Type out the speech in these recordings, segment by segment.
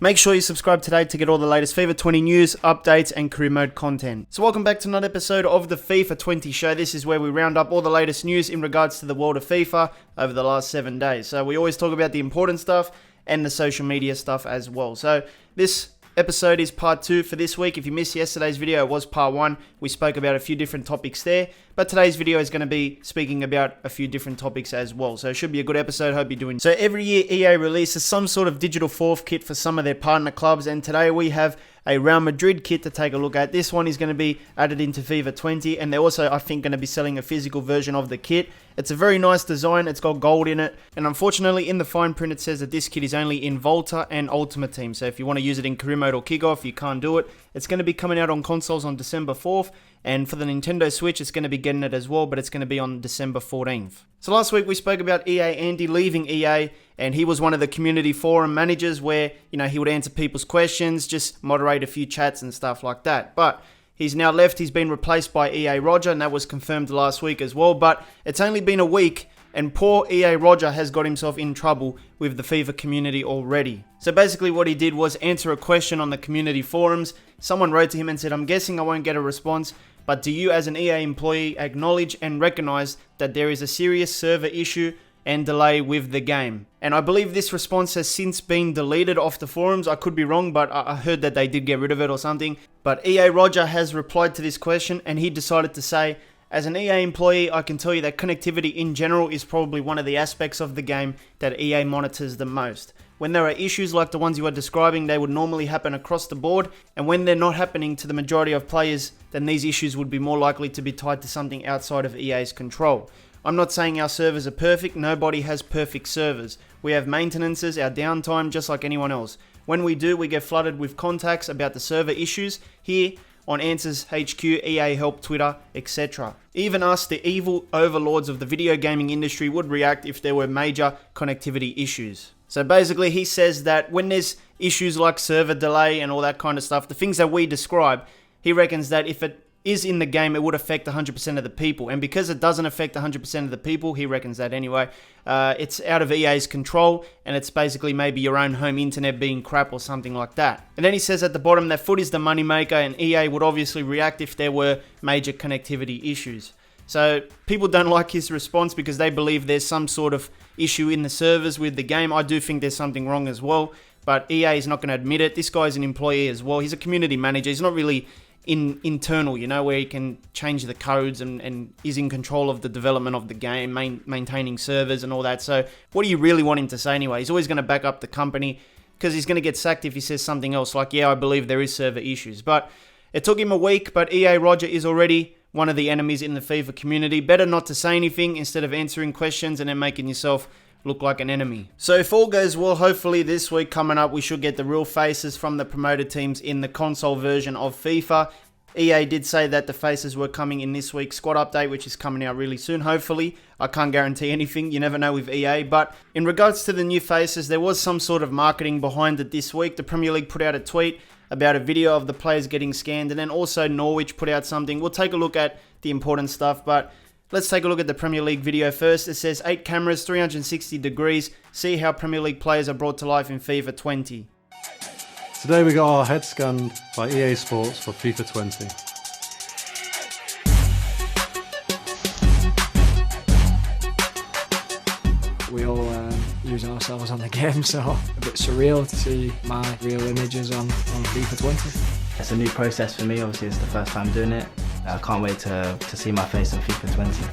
Make sure you subscribe today to get all the latest FIFA 20 news, updates, and career mode content. So welcome back to another episode of the FIFA 20 show. This is where we round up all the latest news in regards to the world of FIFA over the last 7 days. So we always talk about the important stuff and the social media stuff as well. So this episode is part 2 for this week. If you missed yesterday's video, it was part 1. We spoke about a few different topics there, but today's video is going to be speaking about a few different topics as well. So it should be a good episode. Hope you're doing so. Every year EA releases some sort of digital fourth kit for some of their partner clubs, and today we have a Real Madrid kit to take a look at. This one is going to be added into FIFA 20, and they're also, I think, going to be selling a physical version of the kit. It's a very nice design. It's got gold in it, and unfortunately in the fine print it says that this kit is only in Volta and Ultimate Team. So if you want to use it in career mode or kickoff, you can't do it. It's going to be coming out on consoles on December 4th, and for the Nintendo Switch it's going to be getting it as well, but it's going to be on December 14th. So last week we spoke about EA Andy leaving EA, and he was one of the community forum managers where, you know, he would answer people's questions, just moderate a few chats and stuff like that. But he's now left. He's been replaced by EA Roger, and that was confirmed last week as well. But it's only been a week, and poor EA Roger has got himself in trouble with the FIFA community already. So basically what he did was answer a question on the community forums. Someone wrote to him and said, "I'm guessing I won't get a response, but do you as an EA employee acknowledge and recognize that there is a serious server issue and delay with the game?" And I believe this response has since been deleted off the forums. I could be wrong, but I heard that they did get rid of it or something. But EA Roger has replied to this question, and he decided to say, "As an EA employee, I can tell you that connectivity in general is probably one of the aspects of the game that EA monitors the most. When there are issues like the ones you are describing, they would normally happen across the board, and when they're not happening to the majority of players, then these issues would be more likely to be tied to something outside of EA's control. I'm not saying our servers are perfect. Nobody has perfect servers. We have maintenances, our downtime, just like anyone else. When we do, we get flooded with contacts about the server issues here on Answers HQ, EA Help, Twitter, etc. Even us, the evil overlords of the video gaming industry, would react if there were major connectivity issues." So basically he says that when there's issues like server delay and all that kind of stuff, the things that we describe, he reckons that if it is in the game, it would affect 100% of the people. And because it doesn't affect 100% of the people, he reckons that anyway, it's out of EA's control, and it's basically maybe your own home internet being crap or something like that. And then he says at the bottom that FUT is the moneymaker, and EA would obviously react if there were major connectivity issues. So people don't like his response because they believe there's some sort of issue in the servers with the game. I do think there's something wrong as well, but EA is not going to admit it. This guy's an employee as well. He's a community manager. He's not really internal, you know, where he can change the codes and is in control of the development of the game, maintaining servers and all that. So what do you really want him to say anyway? He's always going to back up the company because he's going to get sacked if he says something else like, "Yeah, I believe there is server issues." But it took him a week, but EA Roger is already one of the enemies in the FIFA community. Better not to say anything instead of answering questions and then making yourself look like an enemy. So if all goes well, hopefully this week coming up, we should get the real faces from the promoted teams in the console version of FIFA. EA did say that the faces were coming in this week's squad update, which is coming out really soon, hopefully. I can't guarantee anything, you never know with EA. But in regards to the new faces, there was some sort of marketing behind it this week. The Premier League put out a tweet about a video of the players getting scanned, and then also Norwich put out something. We'll take a look at the important stuff, but let's take a look at the Premier League video first. It says 8 cameras, 360 degrees. See how Premier League players are brought to life in FIFA 20. Today we got our head scanned by EA Sports for FIFA 20. We all using ourselves on the game, so a bit surreal to see my real images on FIFA 20. It's a new process for me, obviously it's the first time doing it. I can't wait to see my face on FIFA 20.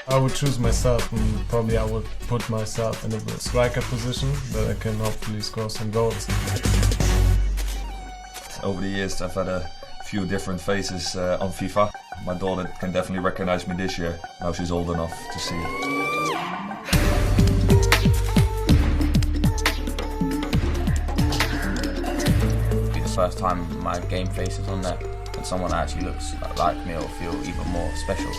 I would choose myself, and probably I would put myself in a striker position that I can hopefully score some goals. Over the years I've had a few different faces on FIFA. My daughter can definitely recognize me this year. Now she's old enough to see it. First time my game face is on there and someone actually looks like me, or feel even more special.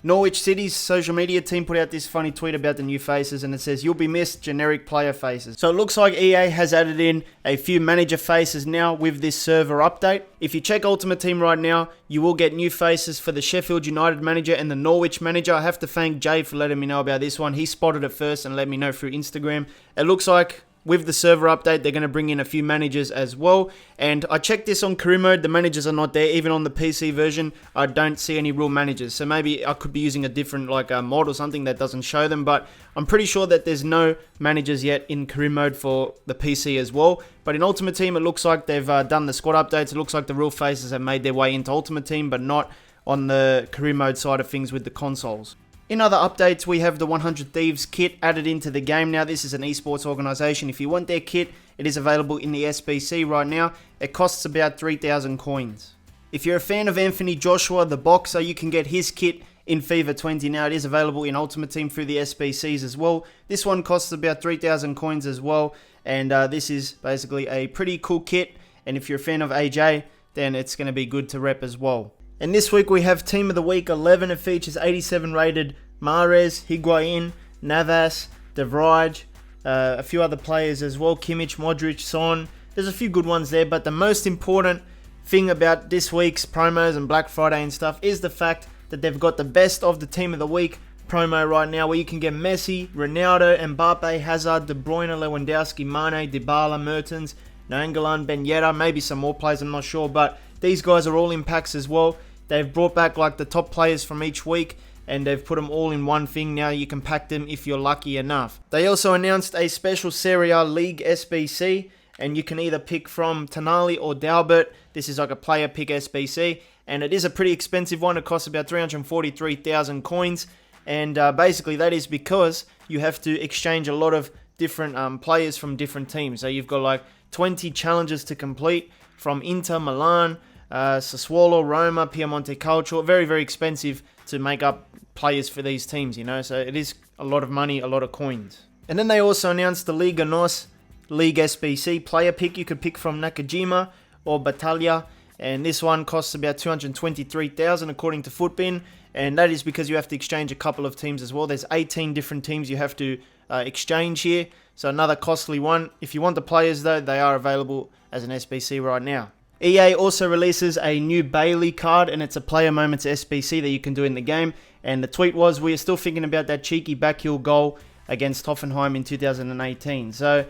Norwich City's social media team put out this funny tweet about the new faces, and it says, "You'll be missed, generic player faces." So it looks like EA has added in a few manager faces now with this server update. If you check Ultimate Team right now, you will get new faces for the Sheffield United manager and the Norwich manager. I have to thank Jay for letting me know about this one. He spotted it first and let me know through Instagram. It looks like with the server update, they're going to bring in a few managers as well. And I checked this on career mode. The managers are not there. Even on the PC version, I don't see any real managers. So maybe I could be using a different mod or something that doesn't show them. But I'm pretty sure that there's no managers yet in career mode for the PC as well. But in Ultimate Team, it looks like they've done the squad updates. It looks like the real faces have made their way into Ultimate Team, but not on the career mode side of things with the consoles. In other updates, we have the 100 Thieves kit added into the game now. This is an esports organization. If you want their kit, it is available in the SBC right now. It costs about 3,000 coins. If you're a fan of Anthony Joshua, the boxer, you can get his kit in FIFA 20 now. It is available in Ultimate Team through the SBCs as well. This one costs about 3,000 coins as well. And this is basically a pretty cool kit. And if you're a fan of AJ, then it's going to be good to rep as well. And this week we have Team of the Week 11. It features 87 rated Mahrez, Higuain, Navas, De Vrij, a few other players as well, Kimmich, Modric, Son. There's a few good ones there, but the most important thing about this week's promos and Black Friday and stuff is the fact that they've got the best of the Team of the Week promo right now, where you can get Messi, Ronaldo, Mbappe, Hazard, De Bruyne, Lewandowski, Mane, Dybala, Mertens, Nainggolan, Ben Yedder, maybe some more players, I'm not sure, but these guys are all in packs as well. They've brought back like the top players from each week, and they've put them all in one thing. Now you can pack them if you're lucky enough. They also announced a special Serie A League SBC, and you can either pick from Tonali or Dalbert. This is like a player pick SBC, and it is a pretty expensive one. It costs about 343,000 coins, and basically that is because you have to exchange a lot of different players from different teams. So you've got like 20 challenges to complete from Inter, Milan, Sassuolo, Roma, Piemonte Calcio. Very, very expensive to make up players for these teams, you know, so it is a lot of money, a lot of coins. And then they also announced the Liga NOS League SBC player pick. You could pick from Nakajima or Battaglia, and this one costs about 223,000 according to Footbin, and that is because you have to exchange a couple of teams as well. There's 18 different teams you have to exchange here, so another costly one. If you want the players though, they are available as an SBC right now. EA also releases a new Bailey card, and it's a player moments SBC that you can do in the game. And the tweet was, we are still thinking about that cheeky backheel goal against Hoffenheim in 2018. So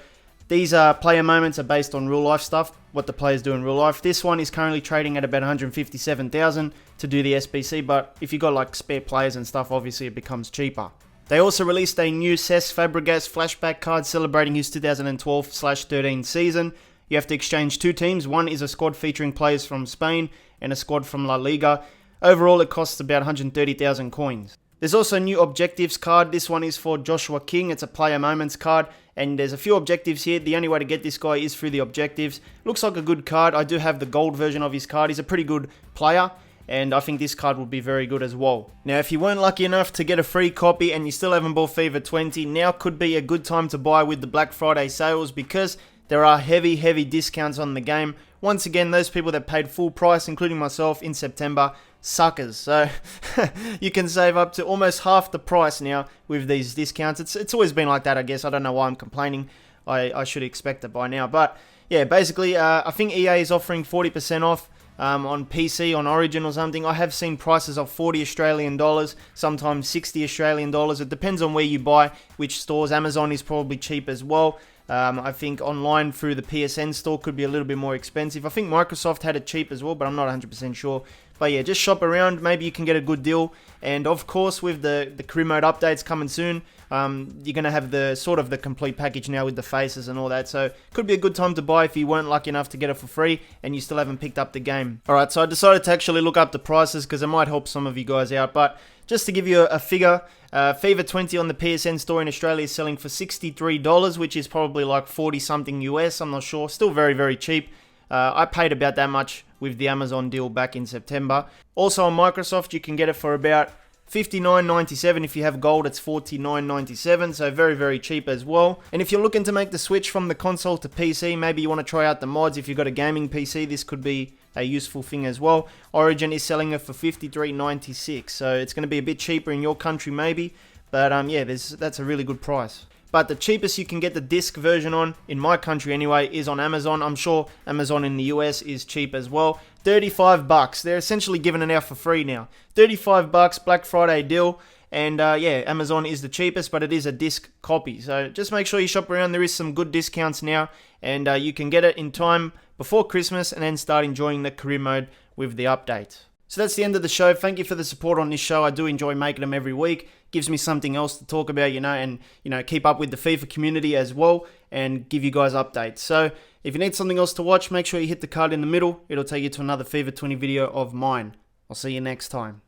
these player moments are based on real life stuff, what the players do in real life. This one is currently trading at about 157,000 to do the SBC, but if you got like spare players and stuff, obviously it becomes cheaper. They also released a new Cesc Fabregas flashback card celebrating his 2012/13 season. You have to exchange two teams. One is a squad featuring players from Spain and a squad from La Liga. Overall, it costs about 130,000 coins. There's also a new objectives card. This one is for Joshua King. It's a player moments card, and there's a few objectives here. The only way to get this guy is through the objectives. Looks like a good card. I do have the gold version of his card. He's a pretty good player, and I think this card will be very good as well. Now, if you weren't lucky enough to get a free copy and you still haven't bought FIFA 20, now could be a good time to buy with the Black Friday sales, because there are heavy discounts on the game. Once again, those people that paid full price, including myself, in September, suckers. So you can save up to almost half the price now with these discounts. It's always been like that, I guess. I don't know why I'm complaining. I should expect it by now. But yeah, basically, I think EA is offering 40% off on PC, on Origin or something. I have seen prices of 40 Australian dollars, sometimes 60 Australian dollars. It depends on where you buy, which stores. Amazon is probably cheap as well. I think online through the PSN store could be a little bit more expensive. I think Microsoft had it cheap as well, but I'm not 100% sure. But yeah, just shop around. Maybe you can get a good deal. And of course, with the career mode updates coming soon, you're going to have the sort of the complete package now with the faces and all that. So could be a good time to buy if you weren't lucky enough to get it for free and you still haven't picked up the game. Alright, so I decided to actually look up the prices because it might help some of you guys out. But just to give you a figure, FIFA 20 on the PSN store in Australia is selling for $63, which is probably like 40 something US, I'm not sure. Still very cheap. I paid about that much with the Amazon deal back in September. Also on Microsoft, you can get it for about $59.97. If you have gold, it's $49.97, so very cheap as well. And if you're looking to make the switch from the console to PC, maybe you want to try out the mods. If you've got a gaming PC, this could be a useful thing as well. Origin is selling it for $53.96, so it's going to be a bit cheaper in your country maybe, but yeah, that's a really good price. But the cheapest you can get the disc version on, in my country anyway, is on Amazon. I'm sure Amazon in the US is cheap as well. $35. They're essentially giving it out for free now. $35, Black Friday deal. And yeah, Amazon is the cheapest, but it is a disc copy. So just make sure you shop around. There is some good discounts now, and you can get it in time before Christmas and then start enjoying the career mode with the update. So that's the end of the show. Thank you for the support on this show. I do enjoy making them every week. Gives me something else to talk about, and keep up with the FIFA community as well and give you guys updates. So if you need something else to watch, make sure you hit the card in the middle. It'll take you to another FIFA 20 video of mine. I'll see you next time.